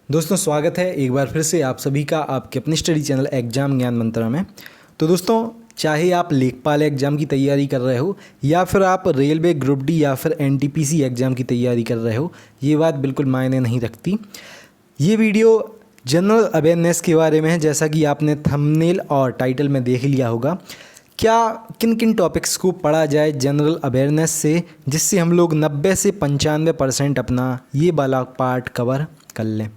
दोस्तों स्वागत है एक बार फिर से आप सभी का आपके अपने स्टडी चैनल एग्जाम ज्ञान मंत्रा में। तो दोस्तों चाहे आप लेखपाल एग्ज़ाम की तैयारी कर रहे हो या फिर आप रेलवे ग्रुप डी या फिर एनटीपीसी एग्ज़ाम की तैयारी कर रहे हो, ये बात बिल्कुल मायने नहीं रखती। ये वीडियो जनरल अवेयरनेस के बारे में है, जैसा कि आपने थंबनेल और टाइटल में देख लिया होगा। क्या किन किन टॉपिक्स को पढ़ा जाए जनरल अवेयरनेस से, जिससे हम लोग 90 से 95% अपना ये वाला पार्ट कवर कर लें।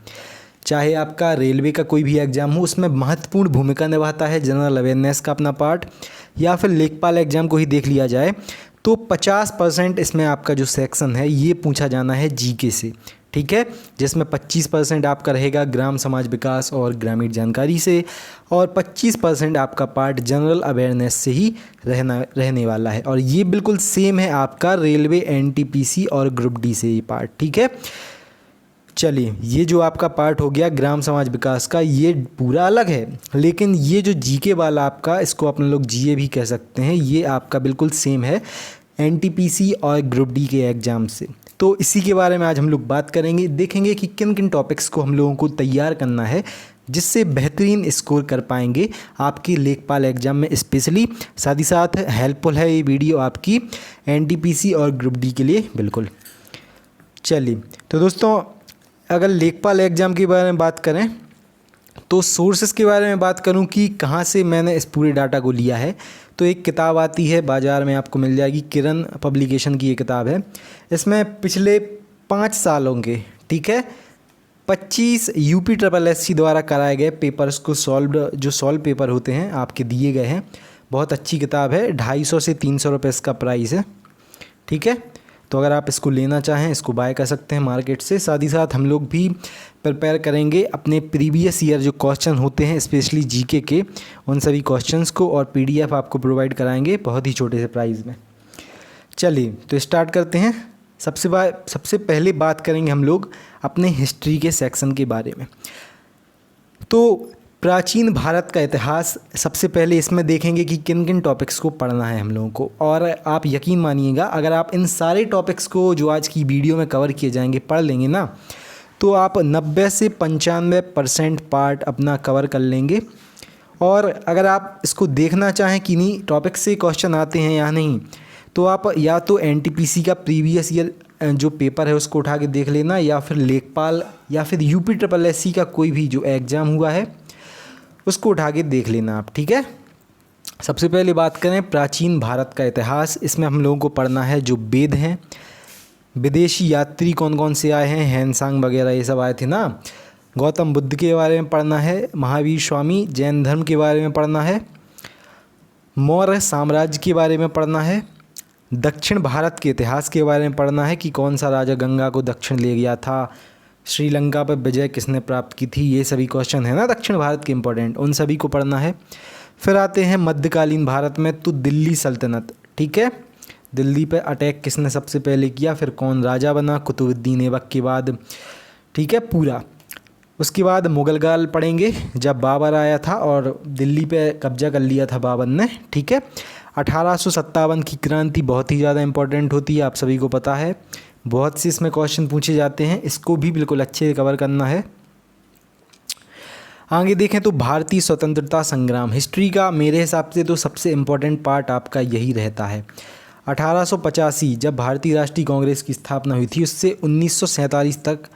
चाहे आपका रेलवे का कोई भी एग्ज़ाम हो, उसमें महत्वपूर्ण भूमिका निभाता है जनरल अवेयरनेस का अपना पार्ट, या फिर लेखपाल एग्ज़ाम को ही देख लिया जाए तो 50% इसमें आपका जो सेक्शन है ये पूछा जाना है जीके से, ठीक है। जिसमें 25% आपका रहेगा ग्राम समाज विकास और ग्रामीण जानकारी से, और 25% आपका पार्ट जनरल अवेयरनेस से ही रहने वाला है। और ये बिल्कुल सेम है आपका रेलवे एनटीपीसी और ग्रुप डी से ये पार्ट, ठीक है। चलिए, ये जो आपका पार्ट हो गया ग्राम समाज विकास का, ये पूरा अलग है, लेकिन ये जो जीके वाला आपका, इसको अपने लोग जीए भी कह सकते हैं, ये आपका बिल्कुल सेम है एनटीपीसी और ग्रुप डी के एग्ज़ाम से। तो इसी के बारे में आज हम लोग बात करेंगे, देखेंगे कि किन किन टॉपिक्स को हम लोगों को तैयार करना है जिससे बेहतरीन स्कोर कर पाएंगे आपकी लेखपाल एग्ज़ाम में स्पेशली। साथ ही साथ हेल्पफुल है ये वीडियो आपकी एनटीपीसी और ग्रुप डी के लिए बिल्कुल। चलिए, तो दोस्तों अगर लेखपाल एग्ज़ाम के बारे में बात करें तो सोर्सेस के बारे में बात करूं कि कहां से मैंने इस पूरे डाटा को लिया है, तो एक किताब आती है बाज़ार में, आपको मिल जाएगी, किरण पब्लिकेशन की ये किताब है। इसमें पिछले 5 सालों के, ठीक है, 25 UPSSC द्वारा कराए गए पेपर्स को सॉल्व पेपर होते हैं आपके दिए गए हैं। बहुत अच्छी किताब है, 250 से 300 रुपये इसका प्राइस है, ठीक है। तो अगर आप इसको लेना चाहें इसको बाय कर सकते हैं मार्केट से। साथ ही साथ हम लोग भी प्रिपेयर करेंगे अपने प्रीवियस ईयर जो क्वेश्चन होते हैं स्पेशली जीके के, उन सभी क्वेश्चंस को, और पीडीएफ आपको प्रोवाइड कराएंगे बहुत ही छोटे से प्राइस में। चलिए तो स्टार्ट करते हैं। सबसे पहले बात करेंगे हम लोग अपने हिस्ट्री के सेक्शन के बारे में। तो प्राचीन भारत का इतिहास सबसे पहले इसमें देखेंगे कि किन किन टॉपिक्स को पढ़ना है हम लोगों को। और आप यकीन मानिएगा, अगर आप इन सारे टॉपिक्स को जो आज की वीडियो में कवर किए जाएंगे पढ़ लेंगे ना, तो आप 90 से 95% पार्ट अपना कवर कर लेंगे। और अगर आप इसको देखना चाहें कि नहीं टॉपिक से क्वेश्चन आते हैं या नहीं, तो आप या तो एनटीपीसी का प्रीवियस ईयर जो पेपर है उसको उठा के देख लेना, या फिर लेखपाल या फिर UPSSC का कोई भी जो एग्ज़ाम हुआ है उसको उठा के देख लेना आप, ठीक है। सबसे पहले बात करें प्राचीन भारत का इतिहास। इसमें हम लोगों को पढ़ना है जो वेद हैं, विदेशी यात्री कौन कौन से आए हैं, हैनसांग वगैरह ये सब आए थे ना, गौतम बुद्ध के बारे में पढ़ना है, महावीर स्वामी जैन धर्म के बारे में पढ़ना है, मौर्य साम्राज्य के बारे में पढ़ना है, दक्षिण भारत के इतिहास के बारे में पढ़ना है कि कौन सा राजा गंगा को दक्षिण ले गया था, श्रीलंका पर विजय किसने प्राप्त की थी, ये सभी क्वेश्चन है ना दक्षिण भारत के इंपॉर्टेंट, उन सभी को पढ़ना है। फिर आते हैं मध्यकालीन भारत में, तो दिल्ली सल्तनत, ठीक है, दिल्ली पर अटैक किसने सबसे पहले किया, फिर कौन राजा बना कुतुबुद्दीन ऐबक के बाद, ठीक है पूरा। उसके बाद मुगल काल पढ़ेंगे, जब बाबर आया था और दिल्ली पे कब्जा कर लिया था बाबर ने, ठीक है। 1857 की क्रांति बहुत ही ज़्यादा इंपॉर्टेंट होती है, आप सभी को पता है, बहुत से इसमें क्वेश्चन पूछे जाते हैं, इसको भी बिल्कुल अच्छे से कवर करना है। आगे देखें तो भारतीय स्वतंत्रता संग्राम, हिस्ट्री का मेरे हिसाब से तो सबसे इम्पोर्टेंट पार्ट आपका यही रहता है। 1885 जब भारतीय राष्ट्रीय कांग्रेस की स्थापना हुई थी, उससे 1947 तक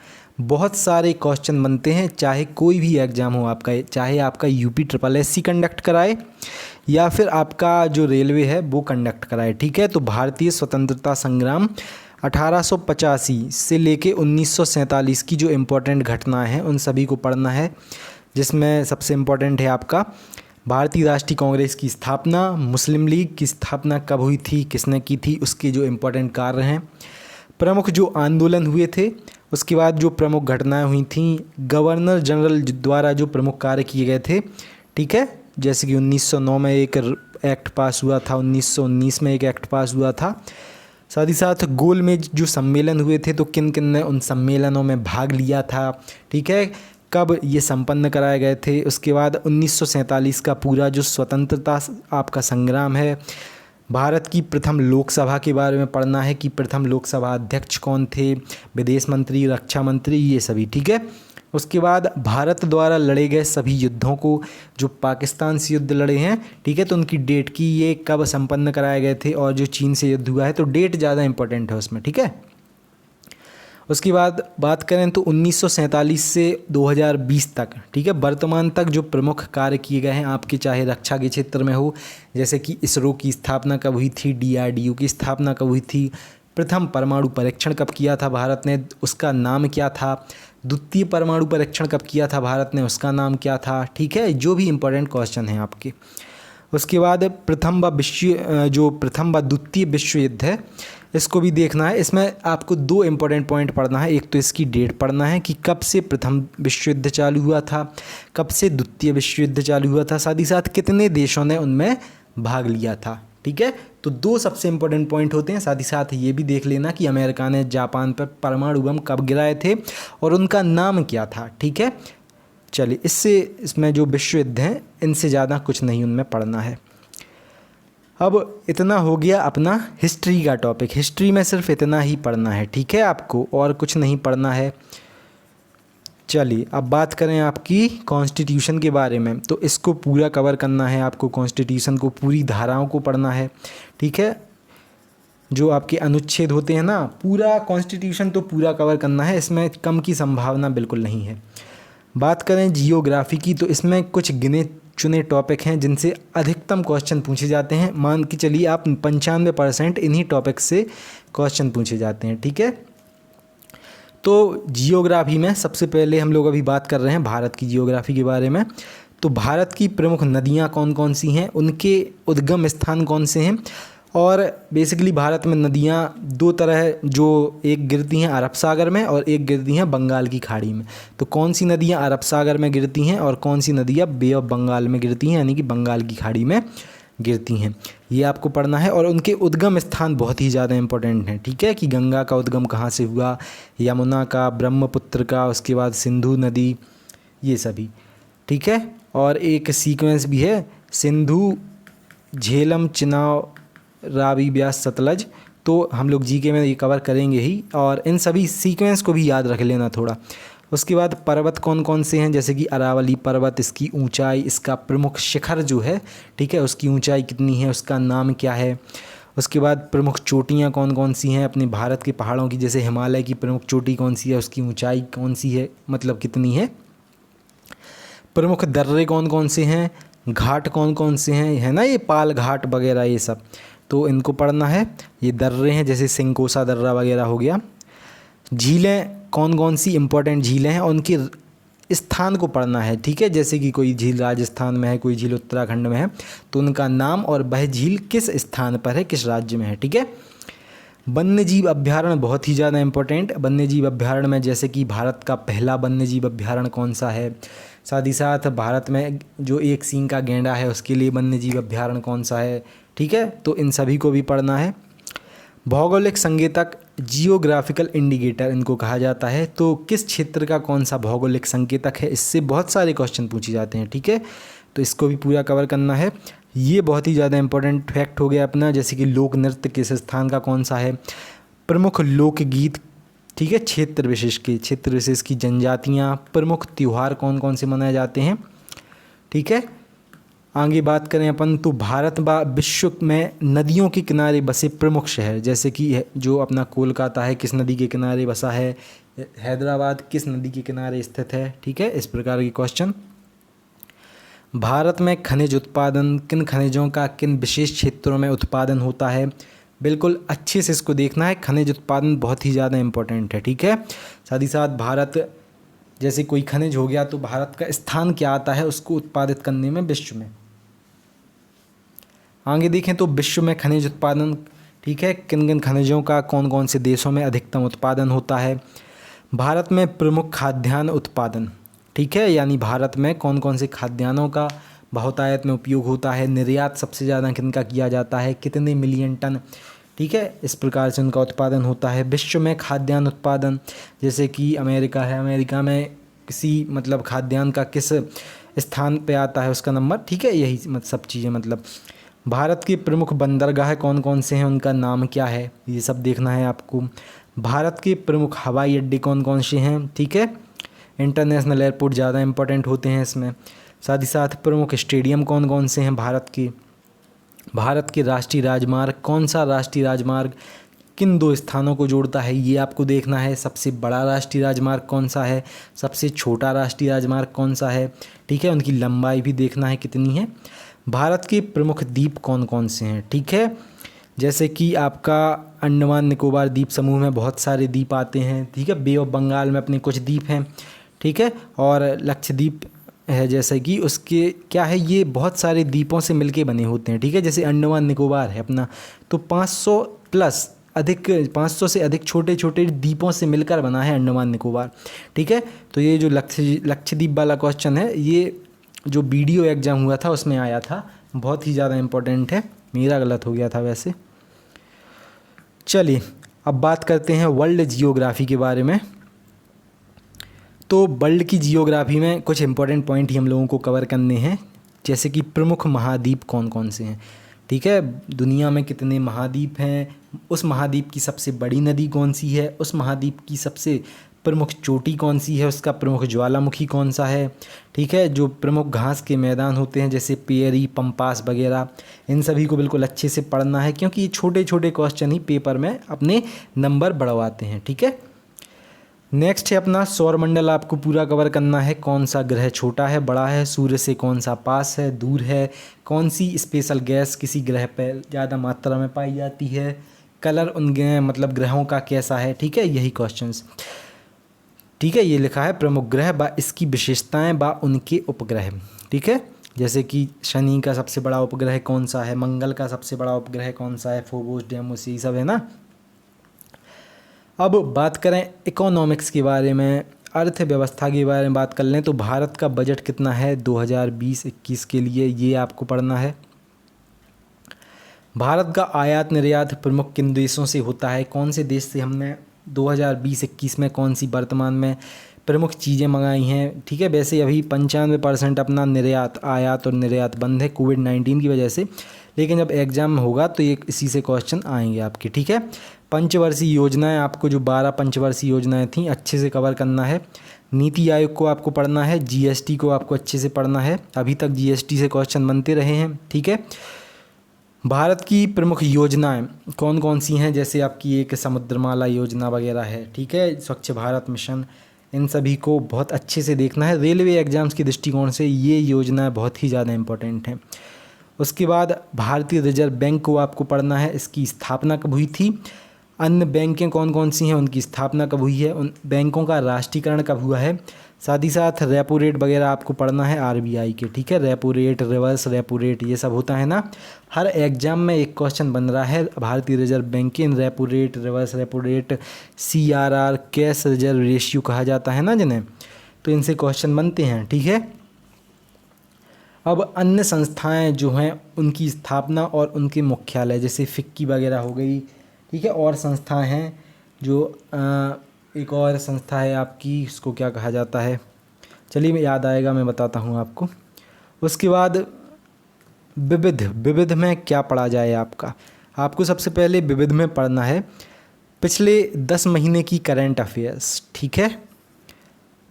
बहुत सारे क्वेश्चन बनते हैं, चाहे कोई भी एग्ज़ाम हो आपका, चाहे आपका UPSSC कंडक्ट कराए या फिर आपका जो रेलवे है वो कंडक्ट कराए, ठीक है। तो भारतीय स्वतंत्रता संग्राम 1885 से लेके 1947 की जो इम्पोर्टेंट घटनाएं हैं उन सभी को पढ़ना है, जिसमें सबसे इम्पोर्टेंट है आपका भारतीय राष्ट्रीय कांग्रेस की स्थापना, मुस्लिम लीग की स्थापना कब हुई थी, किसने की थी, उसके जो इम्पोर्टेंट कार्य हैं, प्रमुख जो आंदोलन हुए थे, उसके बाद जो प्रमुख घटनाएं हुई थी, गवर्नर जनरल द्वारा जो प्रमुख कार्य किए गए थे, ठीक है, जैसे कि 1909 में एक एक्ट पास हुआ था, 1919 में एक एक्ट पास हुआ था। साथ ही साथ गोल में जो सम्मेलन हुए थे, तो किन किन ने उन सम्मेलनों में भाग लिया था, ठीक है, कब ये संपन्न कराए गए थे। उसके बाद 1947 का पूरा जो स्वतंत्रता आपका संग्राम है, भारत की प्रथम लोकसभा के बारे में पढ़ना है कि प्रथम लोकसभा अध्यक्ष कौन थे, विदेश मंत्री, रक्षा मंत्री, ये सभी, ठीक है। उसके बाद भारत द्वारा लड़े गए सभी युद्धों को, जो पाकिस्तान से युद्ध लड़े हैं, ठीक है, तो उनकी डेट की, ये कब संपन्न कराए गए थे, और जो चीन से युद्ध हुआ है, तो डेट ज़्यादा इंपॉर्टेंट है उसमें, ठीक है। उसके बाद बात करें तो 1947 से 2020 तक, ठीक है, वर्तमान तक जो प्रमुख कार्य किए गए हैं आपके, चाहे रक्षा के क्षेत्र में हो, जैसे कि इसरो की स्थापना कब हुई थी, DRDO की स्थापना कब हुई थी, प्रथम परमाणु परीक्षण कब किया था भारत ने, उसका नाम क्या था, द्वितीय परमाणु परीक्षण कब किया था भारत ने, उसका नाम क्या था, ठीक है, जो भी इम्पोर्टेंट क्वेश्चन हैं आपके। उसके बाद प्रथम व द्वितीय विश्व युद्ध है, इसको भी देखना है। इसमें आपको 2 इम्पोर्टेंट पॉइंट पढ़ना है, एक तो इसकी डेट पढ़ना है कि कब से प्रथम विश्व युद्ध चालू हुआ था, कब से द्वितीय विश्व युद्ध चालू हुआ था, साथ ही साथ कितने देशों ने उनमें भाग लिया था, ठीक है। तो 2 सबसे इम्पोर्टेंट पॉइंट होते हैं। साथ ही साथ ये भी देख लेना कि अमेरिका ने जापान पर परमाणु बम कब गिराए थे और उनका नाम क्या था, ठीक है। चलिए, इसमें जो विश्व युद्ध हैं इनसे ज़्यादा कुछ नहीं उनमें पढ़ना है। अब इतना हो गया अपना हिस्ट्री का टॉपिक। हिस्ट्री में सिर्फ इतना ही पढ़ना है, ठीक है, आपको और कुछ नहीं पढ़ना है। चलिए, अब बात करें आपकी कॉन्स्टिट्यूशन के बारे में, तो इसको पूरा कवर करना है आपको। कॉन्स्टिट्यूशन को पूरी धाराओं को पढ़ना है, ठीक है, जो आपके अनुच्छेद होते हैं ना, पूरा कॉन्स्टिट्यूशन तो पूरा कवर करना है, इसमें कम की संभावना बिल्कुल नहीं है। बात करें जियोग्राफी की, तो इसमें कुछ गिने चुने टॉपिक हैं जिनसे अधिकतम क्वेश्चन पूछे जाते हैं। मान के चलिए आप 95% इन्हीं टॉपिक से क्वेश्चन पूछे जाते हैं, ठीक है। तो जियोग्राफी में सबसे पहले हम लोग अभी बात कर रहे हैं भारत की जियोग्राफी के बारे में। तो भारत की प्रमुख नदियां कौन कौन सी हैं, उनके उद्गम स्थान कौन से हैं, और बेसिकली भारत में नदियाँ 2 तरह, जो एक गिरती हैं अरब सागर में और एक गिरती हैं बंगाल की खाड़ी में। तो कौन सी नदियाँ अरब सागर में गिरती हैं और कौन सी नदियाँ बे ऑफ बंगाल में गिरती हैं, यानी कि बंगाल की खाड़ी में गिरती हैं, ये आपको पढ़ना है। और उनके उद्गम स्थान बहुत ही ज़्यादा इंपॉर्टेंट हैं, ठीक है, कि गंगा का उद्गम कहाँ से हुआ, यमुना का, ब्रह्मपुत्र का, उसके बाद सिंधु नदी, ये सभी, ठीक है। और एक सीक्वेंस भी है, सिंधु, झेलम, चिनाब, रावी, ब्यास, सतलज, तो हम लोग जीके में ये कवर करेंगे ही, और इन सभी सीक्वेंस को भी याद रख लेना थोड़ा। उसके बाद पर्वत कौन कौन से हैं, जैसे कि अरावली पर्वत, इसकी ऊंचाई, इसका प्रमुख शिखर जो है, ठीक है, उसकी ऊंचाई कितनी है, उसका नाम क्या है। उसके बाद प्रमुख चोटियाँ कौन कौन सी हैं अपने भारत के पहाड़ों की, जैसे हिमालय की प्रमुख चोटी कौन सी है, उसकी ऊंचाई कौन सी है, मतलब कितनी है। प्रमुख दर्रे कौन कौन से हैं, घाट कौन कौन से हैं, है ना, ये पाल घाट वगैरह ये सब, तो इनको पढ़ना है। ये दर्रे हैं, जैसे सिंकोसा दर्रा वगैरह हो गया। झीलें कौन कौन सी इंपॉर्टेंट झीलें हैं, उनके स्थान को पढ़ना है, ठीक है, जैसे कि कोई झील राजस्थान में है, कोई झील उत्तराखंड में है, तो उनका नाम और वह झील किस स्थान पर है, किस राज्य में है, ठीक है। वन्य जीव अभ्यारण्य बहुत ही ज़्यादा इंपॉर्टेंट। वन्य जीव अभ्यारण्य में जैसे कि भारत का पहला वन्य जीव अभ्यारण्य कौन सा है, साथ ही साथ भारत में जो एक सींग का गैंडा है उसके लिए वन्य जीव अभ्यारण्य कौन सा है, ठीक है, तो इन सभी को भी पढ़ना है। भौगोलिक संकेतक, जियोग्राफिकल इंडिकेटर इनको कहा जाता है, तो किस क्षेत्र का कौन सा भौगोलिक संकेतक है, इससे बहुत सारे क्वेश्चन पूछे जाते हैं, ठीक है, तो इसको भी पूरा कवर करना है। ये बहुत ही ज़्यादा इंपॉर्टेंट फैक्ट हो गया अपना, जैसे कि लोक नृत्य किस स्थान का कौन सा है, प्रमुख लोकगीत, ठीक है, क्षेत्र विशेष की जनजातियाँ, प्रमुख त्यौहार कौन कौन से मनाए जाते हैं, ठीक है। आगे बात करें अपन, तो भारत व विश्व में नदियों के किनारे बसे प्रमुख शहर, जैसे कि जो अपना कोलकाता है किस नदी के किनारे बसा है, हैदराबाद किस नदी के किनारे स्थित है, ठीक है, इस प्रकार के क्वेश्चन। भारत में खनिज उत्पादन, किन खनिजों का किन विशेष क्षेत्रों में उत्पादन होता है, बिल्कुल अच्छे से इसको देखना है। खनिज उत्पादन बहुत ही ज़्यादा इंपॉर्टेंट है, ठीक है। साथ ही साथ भारत, जैसे कोई खनिज हो गया तो भारत का स्थान क्या आता है उसको उत्पादित करने में विश्व में। आगे देखें तो विश्व में खनिज उत्पादन, ठीक है, किन किन खनिजों का कौन कौन से देशों में अधिकतम उत्पादन होता है। भारत में प्रमुख खाद्यान्न उत्पादन, ठीक है, यानी भारत में कौन कौन से खाद्यान्नों का बहुतायत में उपयोग होता है। निर्यात सबसे ज़्यादा किनका किया जाता है, कितने मिलियन टन, ठीक है, इस प्रकार से उनका उत्पादन होता है। विश्व में खाद्यान्न उत्पादन, जैसे कि अमेरिका है, अमेरिका में किसी मतलब खाद्यान्न का किस स्थान पे आता है उसका नंबर, ठीक है, यही सब चीज़ें मतलब। भारत के प्रमुख बंदरगाह कौन कौन से हैं, उनका नाम क्या है, ये सब देखना है आपको। भारत के प्रमुख हवाई अड्डे कौन कौन से हैं, ठीक है। इंटरनेशनल एयरपोर्ट ज़्यादा इंपॉर्टेंट होते हैं इसमें। साथ ही साथ प्रमुख स्टेडियम कौन कौन से हैं भारत के राष्ट्रीय राजमार्ग, कौन सा राष्ट्रीय राजमार्ग किन दो स्थानों को जोड़ता है ये आपको देखना है। सबसे बड़ा राष्ट्रीय राजमार्ग कौन सा है, सबसे छोटा राष्ट्रीय राजमार्ग कौन सा है, ठीक है। उनकी लंबाई भी देखना है कितनी है। भारत के प्रमुख द्वीप कौन कौन से हैं, ठीक है। जैसे कि आपका अंडमान निकोबार द्वीप समूह में बहुत सारे द्वीप आते हैं, ठीक है। बे ऑफ बंगाल में अपने कुछ द्वीप हैं, ठीक है। और लक्षद्वीप है, जैसे कि उसके क्या है, ये बहुत सारे द्वीपों से मिलके बने होते हैं, ठीक है। जैसे अंडमान निकोबार है अपना, तो 500 से अधिक छोटे छोटे द्वीपों से मिलकर बना है अंडमान निकोबार, ठीक है। तो ये जो लक्षद्वीप वाला क्वेश्चन है, ये जो वीडियो एग्जाम हुआ था उसमें आया था, बहुत ही ज़्यादा इम्पोर्टेंट है। मेरा गलत हो गया था वैसे। चलिए अब बात करते हैं वर्ल्ड जियोग्राफी के बारे में। तो वर्ल्ड की जियोग्राफी में कुछ इंपॉर्टेंट पॉइंट ही हम लोगों को कवर करने हैं, जैसे कि प्रमुख महाद्वीप कौन कौन से हैं, ठीक है। दुनिया में कितने महाद्वीप हैं, उस महाद्वीप की सबसे बड़ी नदी कौन सी है, उस महाद्वीप की सबसे प्रमुख चोटी कौन सी है, उसका प्रमुख ज्वालामुखी कौन सा है, ठीक है। जो प्रमुख घास के मैदान होते हैं जैसे पेरी, पंपास वगैरह, इन सभी को बिल्कुल अच्छे से पढ़ना है, क्योंकि ये छोटे छोटे क्वेश्चन ही पेपर में अपने नंबर बढ़वाते हैं, ठीक है। नेक्स्ट है अपना सौरमंडल, आपको पूरा कवर करना है। कौन सा ग्रह छोटा है, बड़ा है, सूर्य से कौन सा पास है, दूर है, कौन सी स्पेशल गैस किसी ग्रह पर ज़्यादा मात्रा में पाई जाती है, कलर उन मतलब ग्रहों का कैसा है, ठीक है। यही क्वेश्चंस, ठीक है। ये लिखा है प्रमुख ग्रह बा इसकी विशेषताएं बा उनके उपग्रह, ठीक है। जैसे कि शनि का सबसे बड़ा उपग्रह कौन सा है, मंगल का सबसे बड़ा उपग्रह कौन सा है, फोबोस, डेमोस, ये सब है ना। अब बात करें इकोनॉमिक्स के बारे में, अर्थव्यवस्था के बारे में बात कर लें, तो भारत का बजट कितना है 2020-21 के लिए, ये आपको पढ़ना है। भारत का आयात निर्यात प्रमुख किन देशों से होता है, कौन से देश से हमने 2020-21 में कौन सी वर्तमान में प्रमुख चीज़ें मंगाई हैं, ठीक है। वैसे अभी 95% अपना निर्यात, आयात और निर्यात बंद है कोविड-19 की वजह से, लेकिन जब एग्ज़ाम होगा तो ये इसी से क्वेश्चन आएंगे आपके, ठीक है। पंचवर्षीय योजनाएं, आपको जो 12 पंचवर्षीय योजनाएं थी अच्छे से कवर करना है। नीति आयोग को आपको पढ़ना है, जीएसटी को आपको अच्छे से पढ़ना है, अभी तक जीएसटी से क्वेश्चन बनते रहे हैं, ठीक है। भारत की प्रमुख योजनाएं कौन कौन सी हैं, जैसे आपकी एक समुद्रमाला योजना वगैरह है, ठीक है, स्वच्छ भारत मिशन, इन सभी को बहुत अच्छे से देखना है। रेलवे एग्ज़ाम्स के दृष्टिकोण से ये योजनाएं बहुत ही ज़्यादा इंपॉर्टेंट हैं। उसके बाद भारतीय रिजर्व बैंक को आपको पढ़ना है, इसकी स्थापना कब हुई थी, अन्य बैंकें कौन कौन सी हैं, उनकी स्थापना कब हुई है, उन बैंकों का राष्ट्रीयकरण कब हुआ है। साथ ही साथ रेपो रेट वगैरह आपको पढ़ना है आरबीआई के, ठीक है। Repo rate, reverse repo rate, ये सब होता है ना, हर एग्जाम में एक क्वेश्चन बन रहा है भारतीय रिजर्व बैंक के in repo rate, reverse repo rate, CRR, cash reserve ratio कहा जाता है ना जिन्हें, तो इनसे क्वेश्चन बनते हैं, ठीक है। अब अन्य संस्थाएं जो हैं उनकी स्थापना और उनके मुख्यालय, जैसे फिक्की वगैरह हो गई, ठीक है। और संस्थाएं हैं जो एक और संस्था है आपकी, इसको क्या कहा जाता है, चलिए मैं याद आएगा मैं बताता हूँ आपको। उसके बाद विविध में क्या पढ़ा जाए, आपको सबसे पहले विविध में पढ़ना है पिछले 10 महीने की करंट अफेयर्स, ठीक है।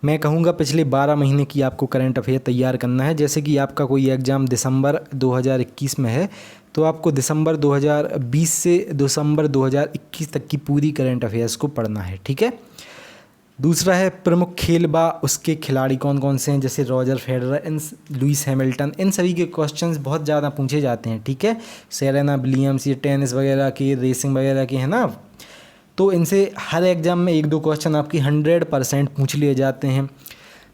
मैं कहूँगा पिछले 12 महीने की आपको करंट अफेयर तैयार करना है। जैसे कि आपका कोई एग्ज़ाम दिसंबर 2021 में है, तो आपको दिसंबर 2020 से दिसंबर 2021 तक की पूरी करंट अफेयर्स को पढ़ना है, ठीक है। दूसरा है प्रमुख खेल बा उसके खिलाड़ी कौन कौन से हैं, जैसे रॉजर फेडरर, लुइस हैमिल्टन, इन सभी के क्वेश्चंस बहुत ज़्यादा पूछे जाते हैं, ठीक है। सेरेना विलियम्स, ये टेनिस वगैरह के, रेसिंग वगैरह के हैं ना, तो इनसे हर एग्ज़ाम में 1-2 क्वेश्चन आपकी 100% पूछ लिए जाते हैं।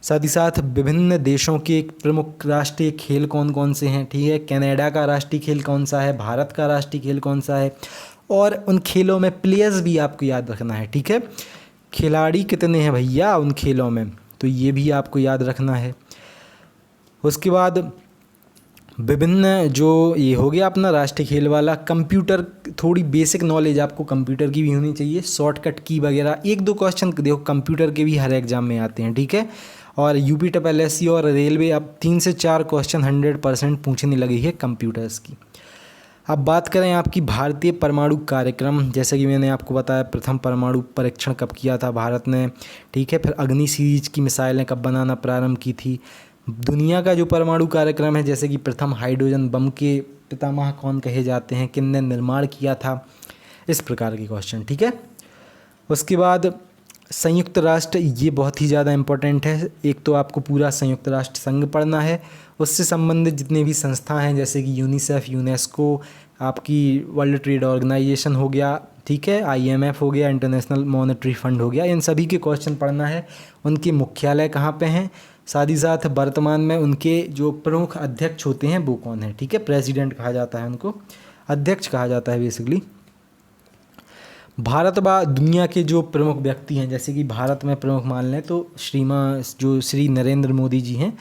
साथ ही साथ विभिन्न देशों के प्रमुख राष्ट्रीय खेल कौन कौन से हैं, ठीक है। कनाडा का राष्ट्रीय खेल कौन सा है, भारत का राष्ट्रीय खेल कौन सा है, और उन खेलों में प्लेयर्स भी आपको याद रखना है, ठीक है। खिलाड़ी कितने हैं भैया उन खेलों में, तो ये भी आपको याद रखना है। उसके बाद विभिन्न जो ये हो गया अपना राष्ट्रीय खेल वाला, कंप्यूटर, थोड़ी बेसिक नॉलेज आपको कंप्यूटर की भी होनी चाहिए, शॉर्टकट की वगैरह, 1-2 क्वेश्चन देखो कंप्यूटर के भी हर एग्जाम में आते हैं, ठीक है। और यूपीएससी और रेलवे अब 3 से 4 क्वेश्चन 100% पूछने लगी है कंप्यूटर्स की। अब बात करें आपकी भारतीय परमाणु कार्यक्रम, जैसे कि मैंने आपको बताया प्रथम परमाणु परीक्षण कब किया था भारत ने, ठीक है। फिर अग्नि सीरीज की मिसाइलें कब बनाना प्रारंभ की थी। दुनिया का जो परमाणु कार्यक्रम है, जैसे कि प्रथम हाइड्रोजन बम के पितामह कौन कहे जाते हैं, किनने निर्माण किया था, इस प्रकार के क्वेश्चन, ठीक है। उसके बाद संयुक्त राष्ट्र, ये बहुत ही ज़्यादा इम्पोर्टेंट है। एक तो आपको पूरा संयुक्त राष्ट्र संघ पढ़ना है, उससे संबंधित जितने भी संस्था हैं जैसे कि यूनिसेफ, यूनेस्को, आपकी वर्ल्ड ट्रेड ऑर्गेनाइजेशन हो गया, ठीक है, IMF हो गया, इंटरनेशनल मॉनेटरी फंड हो गया, इन सभी के क्वेश्चन पढ़ना है। उनके मुख्यालय कहाँ पे हैं, साथ ही साथ वर्तमान में उनके जो प्रमुख अध्यक्ष होते हैं वो कौन है, ठीक है। प्रेसिडेंट कहा जाता है उनको, अध्यक्ष कहा जाता है बेसिकली। भारत व दुनिया के जो प्रमुख व्यक्ति हैं, जैसे कि भारत में प्रमुख मान लें तो श्री नरेंद्र मोदी जी हैं,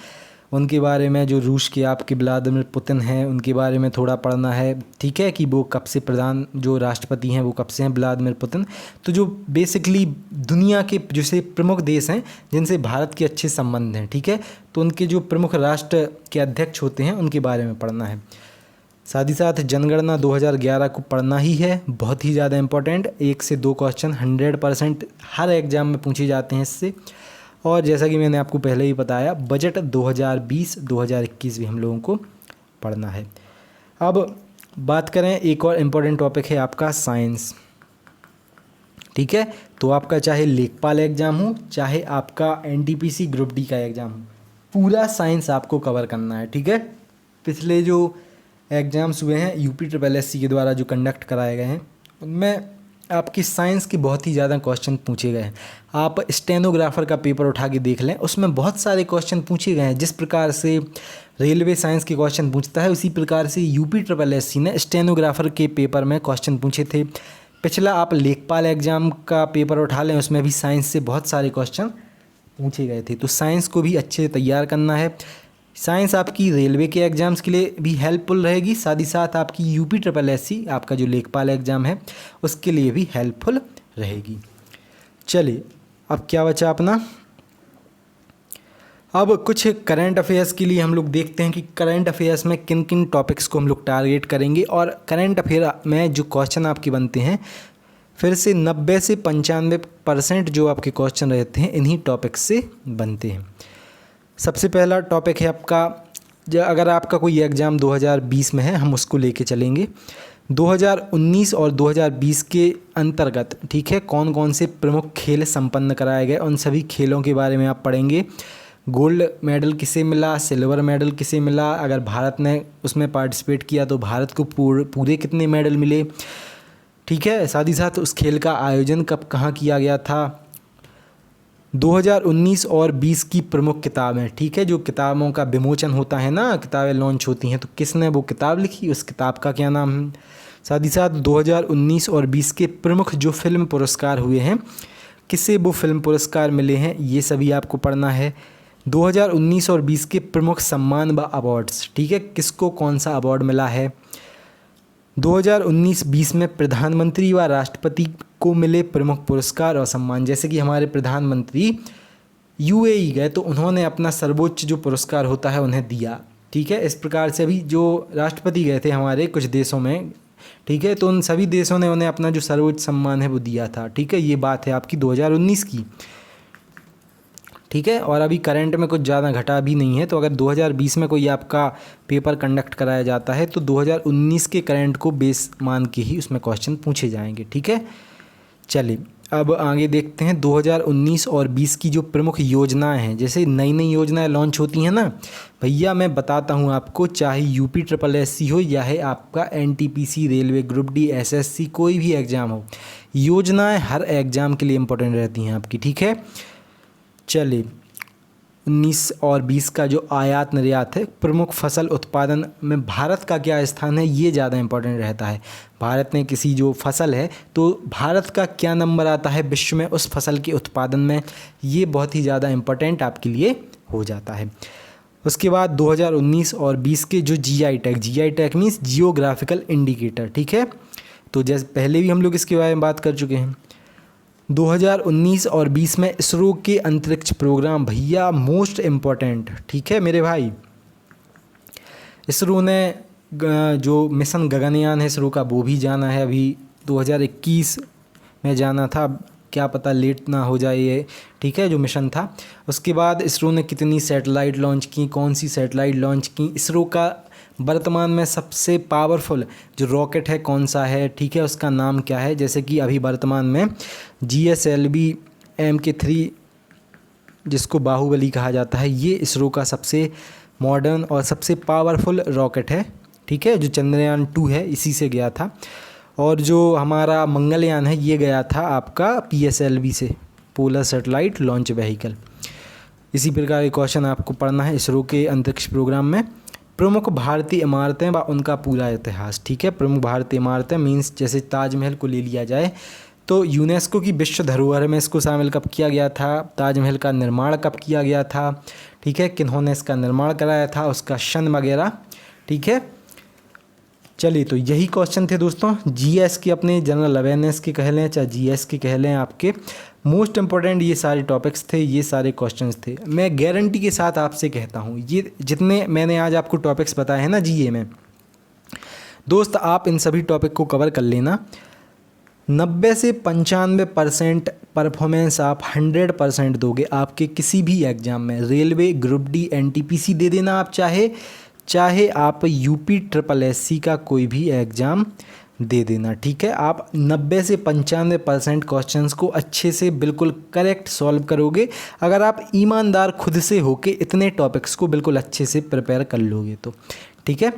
उनके बारे में। जो रूस के आपके व्लादिमीर पुतिन हैं, उनके बारे में थोड़ा पढ़ना है, ठीक है, कि वो कब से जो राष्ट्रपति हैं वो कब से हैं, व्लादिमीर पुतिन। तो जो बेसिकली दुनिया के जैसे प्रमुख देश हैं जिनसे भारत के अच्छे संबंध हैं, ठीक है, तो उनके जो प्रमुख राष्ट्र के अध्यक्ष होते हैं उनके बारे में पढ़ना है। साथ ही साथ जनगणना 2011 को पढ़ना ही है, बहुत ही ज़्यादा इंपॉर्टेंट। 1 से 2 क्वेश्चन 100% हर एग्ज़ाम में पूछे जाते हैं इससे। और जैसा कि मैंने आपको पहले ही बताया, बजट 2020-2021 भी हम लोगों को पढ़ना है। अब बात करें, एक और इम्पॉर्टेंट टॉपिक है आपका साइंस, ठीक है। तो आपका चाहे लेखपाल एग्ज़ाम हो, चाहे आपका NTPC ग्रुप डी का एग्ज़ाम हो, पूरा साइंस आपको कवर करना है, ठीक है। पिछले जो एग्ज़ाम्स हुए हैं UPSSC के द्वारा जो कंडक्ट कराए गए हैं, उनमें आपकी साइंस के बहुत ही ज़्यादा क्वेश्चन पूछे गए हैं। आप स्टेनोग्राफर का पेपर उठा के देख लें, उसमें बहुत सारे क्वेश्चन पूछे गए हैं। जिस प्रकार से रेलवे साइंस के क्वेश्चन पूछता है, उसी प्रकार से UPSSC ने स्टेनोग्राफर के पेपर में क्वेश्चन पूछे थे। पिछला आप लेखपाल एग्ज़ाम का पेपर उठा लें, उसमें भी साइंस से बहुत सारे क्वेश्चन पूछे गए थे। तो साइंस को भी अच्छे से तैयार करना है। साइंस आपकी रेलवे के एग्ज़ाम्स के लिए भी हेल्पफुल रहेगी, साथ ही साथ आपकी UPSSC आपका जो लेखपाल एग्ज़ाम है उसके लिए भी हेल्पफुल रहेगी। चलिए, अब क्या बचा अपना, अब कुछ करंट अफेयर्स के लिए हम लोग देखते हैं कि करंट अफेयर्स में किन किन टॉपिक्स को हम लोग टारगेट करेंगे। और करंट अफेयर में जो क्वेश्चन आपके बनते हैं, फिर से 90 से 95% जो आपके क्वेश्चन रहते हैं इन्हीं टॉपिक्स से बनते हैं। सबसे पहला टॉपिक है आपका, अगर आपका कोई एग्ज़ाम 2020 में है, हम उसको लेके चलेंगे। 2019 और 2020 के अंतर्गत, ठीक है, कौन कौन से प्रमुख खेल संपन्न कराए गए, उन सभी खेलों के बारे में आप पढ़ेंगे। गोल्ड मेडल किसे मिला, सिल्वर मेडल किसे मिला, अगर भारत ने उसमें पार्टिसिपेट किया तो भारत को पूरे कितने मेडल मिले, ठीक है। साथ ही साथ उस खेल का आयोजन कब कहाँ किया गया था। 2019 और 20 की प्रमुख किताबें, ठीक है, जो किताबों का विमोचन होता है ना, किताबें लॉन्च होती हैं, तो किसने वो किताब लिखी, उस किताब का क्या नाम है। साथ ही साथ 2019 और 20 के प्रमुख जो फिल्म पुरस्कार हुए हैं, किसे वो फिल्म पुरस्कार मिले हैं, ये सभी आपको पढ़ना है। 2019 और 20 के प्रमुख सम्मान व अवार्ड्स, ठीक है, किसको कौन सा अवार्ड मिला है। 2019-20 में प्रधानमंत्री व राष्ट्रपति को मिले प्रमुख पुरस्कार और सम्मान, जैसे कि हमारे प्रधानमंत्री UAE गए तो उन्होंने अपना सर्वोच्च जो पुरस्कार होता है उन्हें दिया, ठीक है। इस प्रकार से अभी जो राष्ट्रपति गए थे हमारे कुछ देशों में, ठीक है, तो उन सभी देशों ने उन्हें अपना जो सर्वोच्च सम्मान है वो दिया था, ठीक है। ये बात है आपकी 2019 की, ठीक है। और अभी करंट में कुछ ज़्यादा घटा भी नहीं है, तो अगर 2020 में कोई आपका पेपर कंडक्ट कराया जाता है तो 2019 के करंट को बेस मान के ही उसमें क्वेश्चन पूछे जाएंगे, ठीक है। चलिए, अब आगे देखते हैं 2019 और 20 की जो प्रमुख योजनाएं हैं, जैसे नई नई योजनाएं लॉन्च होती हैं ना भैया, मैं बताता हूं आपको, चाहे UPSSC हो या है आपका NTPC, railway group D, SSC, कोई भी एग्ज़ाम हो, योजनाएं हर एग्ज़ाम के लिए इम्पोर्टेंट रहती हैं आपकी, ठीक है। चलिए, 19 और 20 का जो आयात निर्यात है, प्रमुख फसल उत्पादन में भारत का क्या स्थान है, ये ज़्यादा इंपॉर्टेंट रहता है। भारत में किसी जो फसल है तो भारत का क्या नंबर आता है विश्व में उस फसल के उत्पादन में, ये बहुत ही ज़्यादा इम्पोर्टेंट आपके लिए हो जाता है। उसके बाद 2019 और 20 के जो GI tag means geographical indicator, ठीक है, तो जैसे पहले भी हम लोग इसके बारे में बात कर चुके हैं। 2019 और 20 में इसरो के अंतरिक्ष प्रोग्राम, भैया मोस्ट इम्पॉर्टेंट, ठीक है मेरे भाई। इसरो ने जो मिशन गगनयान है इसरो का वो भी जाना है, अभी 2021 में जाना था, अब क्या पता लेट ना हो जाए ये, ठीक है, जो मिशन था। उसके बाद इसरो ने कितनी सैटेलाइट लॉन्च की, कौन सी सैटेलाइट लॉन्च की, इसरो का वर्तमान में सबसे पावरफुल जो रॉकेट है कौन सा है, ठीक है, उसका नाम क्या है। जैसे कि अभी वर्तमान में GSLV Mk3 जिसको बाहुबली कहा जाता है, ये इसरो का सबसे मॉडर्न और सबसे पावरफुल रॉकेट है, ठीक है, जो चंद्रयान 2 है इसी से गया था। और जो हमारा मंगलयान है ये गया था आपका PSLV से, पोलर सैटेलाइट लॉन्च व्हीकल। इसी प्रकार के क्वेश्चन आपको पढ़ना है इसरो के अंतरिक्ष प्रोग्राम में। प्रमुख भारतीय इमारतें व उनका पूरा इतिहास, ठीक है, प्रमुख भारतीय इमारतें मीन्स जैसे ताजमहल को ले लिया जाए तो यूनेस्को की विश्व धरोहर में इसको शामिल कब किया गया था, ताजमहल का निर्माण कब किया गया था, ठीक है, किन्होंने इसका निर्माण कराया था, उसका सन वगैरह, ठीक है। चलिए, तो यही क्वेश्चन थे दोस्तों, GS के, अपने जनरल अवेयरनेस के कह लें चाहे GS के कह लें, आपके मोस्ट इंपॉर्टेंट ये सारे टॉपिक्स थे, ये सारे क्वेश्चंस थे। मैं गारंटी के साथ आपसे कहता हूँ ये जितने मैंने आज आपको टॉपिक्स बताए हैं ना GA में, दोस्त आप इन सभी टॉपिक को कवर कर लेना। 90 से 95% परफॉर्मेंस आप 100% दोगे आपके किसी भी एग्ज़ाम में। रेलवे, ग्रुप डी, NTPC दे देना आप, चाहे आप UPSSC का कोई भी एग्ज़ाम दे देना, ठीक है। आप 90 से 95% क्वेश्चंस को अच्छे से बिल्कुल करेक्ट सॉल्व करोगे अगर आप ईमानदार खुद से होके इतने टॉपिक्स को बिल्कुल अच्छे से प्रिपेयर कर लोगे तो, ठीक है।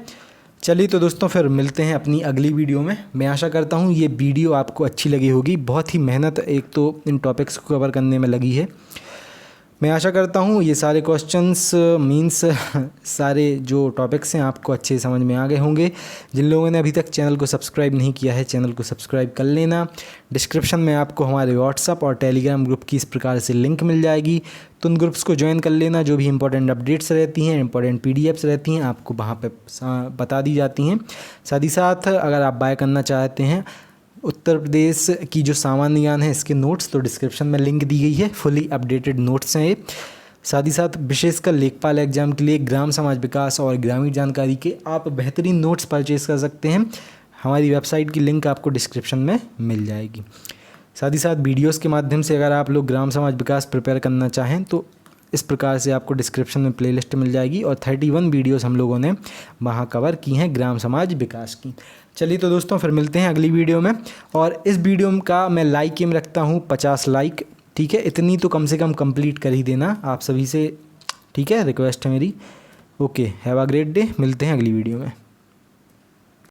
चलिए, तो दोस्तों फिर मिलते हैं अपनी अगली वीडियो में। मैं आशा करता हूँ ये वीडियो आपको अच्छी लगी होगी। बहुत ही मेहनत एक तो इन टॉपिक्स को कवर करने में लगी है। मैं आशा करता हूँ ये सारे क्वेश्चंस मींस सारे जो टॉपिक्स हैं आपको अच्छे से समझ में आ गए होंगे। जिन लोगों ने अभी तक चैनल को सब्सक्राइब नहीं किया है, चैनल को सब्सक्राइब कर लेना। डिस्क्रिप्शन में आपको हमारे व्हाट्सअप और टेलीग्राम ग्रुप की इस प्रकार से लिंक मिल जाएगी, तो उन ग्रुप्स को ज्वाइन कर लेना। जो भी इंपॉर्टेंट अपडेट्स रहती हैं, इंपॉर्टेंट PDFs रहती हैं, आपको वहाँ पे बता दी जाती हैं। साथ ही साथ अगर आप बाय करना चाहते हैं उत्तर प्रदेश की जो सामान्य ज्ञान है इसके नोट्स, तो डिस्क्रिप्शन में लिंक दी गई है, फुली अपडेटेड नोट्स हैं ये। साथ ही साथ विशेषकर लेखपाल एग्जाम के लिए ग्राम समाज विकास और ग्रामीण जानकारी के आप बेहतरीन नोट्स परचेज कर सकते हैं। हमारी वेबसाइट की लिंक आपको डिस्क्रिप्शन में मिल जाएगी। साथ ही साथ वीडियोज़ के माध्यम से अगर आप लोग ग्राम समाज विकास प्रिपेयर करना चाहें तो इस प्रकार से आपको डिस्क्रिप्शन में प्लेलिस्ट मिल जाएगी, और 31 वीडियोस हम लोगों ने वहाँ कवर की हैं ग्राम समाज विकास की। चलिए, तो दोस्तों फिर मिलते हैं अगली वीडियो में। और इस वीडियो का मैं लाइक एम रखता हूँ 50 लाइक, ठीक है, इतनी तो कम से कम कंप्लीट कर ही देना आप सभी से, ठीक है, रिक्वेस्ट है मेरी। Okay, have a great day, मिलते हैं अगली वीडियो में।